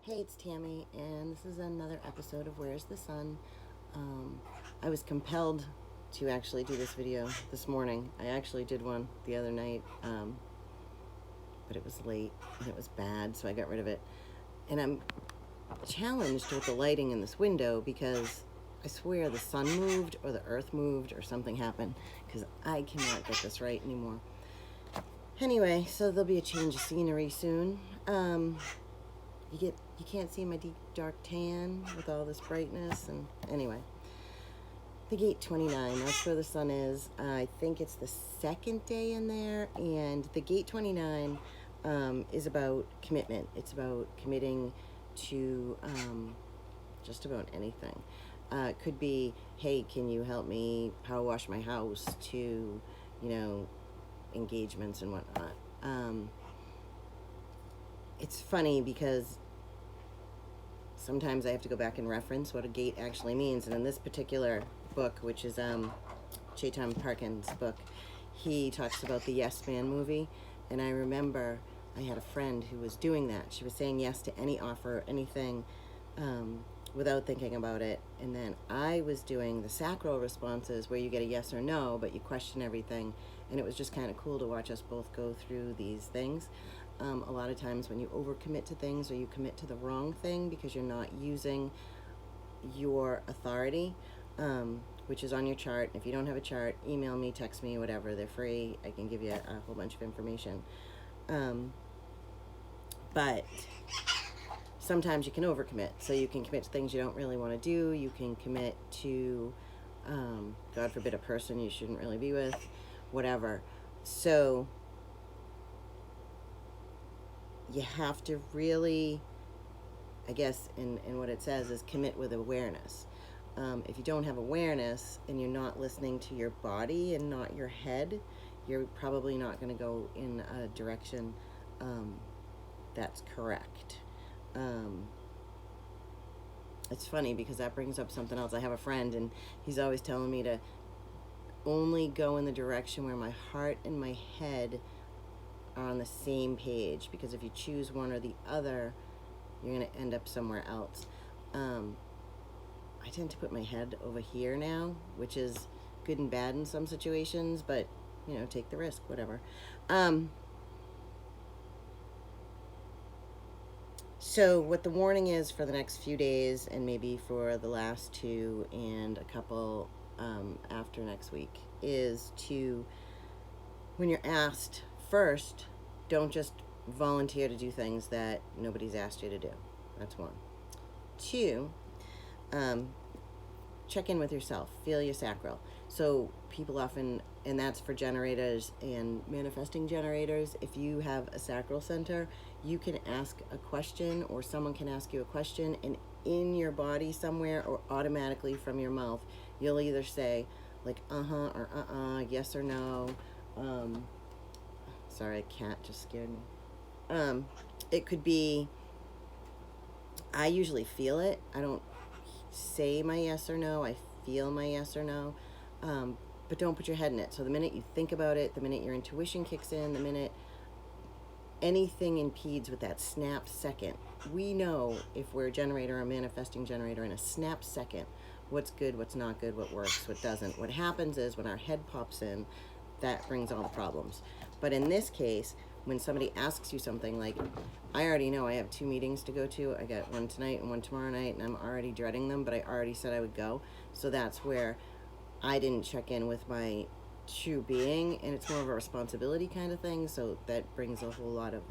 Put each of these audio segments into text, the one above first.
Hey, it's Tammy, and this is another episode of Where's the Sun? I was compelled to actually do this video this morning. I actually did one the other night, but it was late and it was bad, so I got rid of it. And I'm challenged with the lighting in this window because I swear the sun moved or the earth moved or something happened, because I cannot get this right anymore. Anyway, so there'll be a change of scenery soon. You can't see my deep dark tan with all this brightness. And anyway, the gate 29, that's where the sun is. I think it's the second day in there, and the gate 29 is about commitment. It's about committing to just about anything. It could be, hey, can you help me power wash my house, to engagements and whatnot. It's funny because sometimes I have to go back and reference what a gate actually means. And in this particular book, which is Chetan Parkin's book, he talks about the Yes Man movie. And I remember I had a friend who was doing that. She was saying yes to any offer, anything, without thinking about it. And then I was doing the sacral responses, where you get a yes or no, but you question everything. And it was just kind of cool to watch us both go through these things. A lot of times when you overcommit to things, or you commit to the wrong thing because you're not using your authority, which is on your chart. If you don't have a chart, email me, text me, whatever. They're free. I can give you a whole bunch of information. But sometimes you can overcommit. So you can commit to things you don't really want to do. You can commit to, God forbid, a person you shouldn't really be with, whatever. So you have to really, I guess, in what it says is commit with awareness. If you don't have awareness and you're not listening to your body and not your head, you're probably not going to go in a direction that's correct. It's funny because that brings up something else. I have a friend, and he's always telling me to only go in the direction where my heart and my head are on the same page, because if you choose one or the other, you're going to end up somewhere else. I tend to put my head over here now, which is good and bad in some situations, but take the risk, whatever. So what the warning is for the next few days, and maybe for the last two and a couple after next week, is to, when you're asked, first, don't just volunteer to do things that nobody's asked you to do. That's one. Two, check in with yourself. Feel your sacral. So people often, and that's for generators and manifesting generators, if you have a sacral center, you can ask a question, or someone can ask you a question, and in your body somewhere, or automatically from your mouth, you'll either say like uh-huh or yes or no. Sorry, a cat just scared me. It could be, I usually feel it. I don't say my yes or no. I feel my yes or no. But don't put your head in it. So the minute you think about it, the minute your intuition kicks in, the minute anything impedes with that snap second, we know, if we're a generator or a manifesting generator, in a snap second, what's good, what's not good, what works, what doesn't. What happens is when our head pops in, that brings all the problems. But in this case, when somebody asks you something, like, I already know I have 2 meetings to go to. I got one tonight and one tomorrow night, and I'm already dreading them, but I already said I would go. So that's where I didn't check in with my true being, and it's more of a responsibility kind of thing. So that brings a whole lot of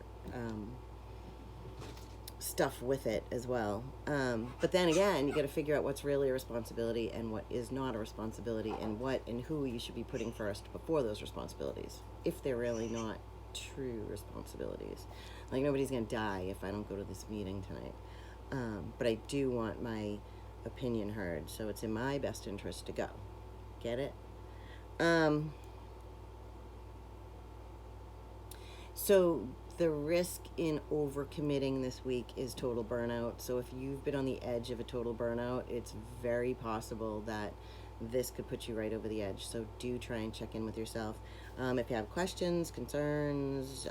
stuff with it as well. But then again, you got to figure out what's really a responsibility and what is not a responsibility, and what and who you should be putting first before those responsibilities, if they're really not true responsibilities. Like, nobody's gonna die if I don't go to this meeting tonight, but I do want my opinion heard, so it's in my best interest to go. Get it? So the risk in overcommitting this week is total burnout. So if you've been on the edge of a total burnout, it's very possible that this could put you right over the edge. So do try and check in with yourself. If you have questions, concerns,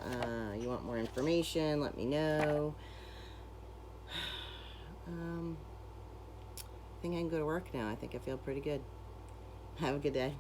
you want more information, let me know. I think I can go to work now. I think I feel pretty good. Have a good day.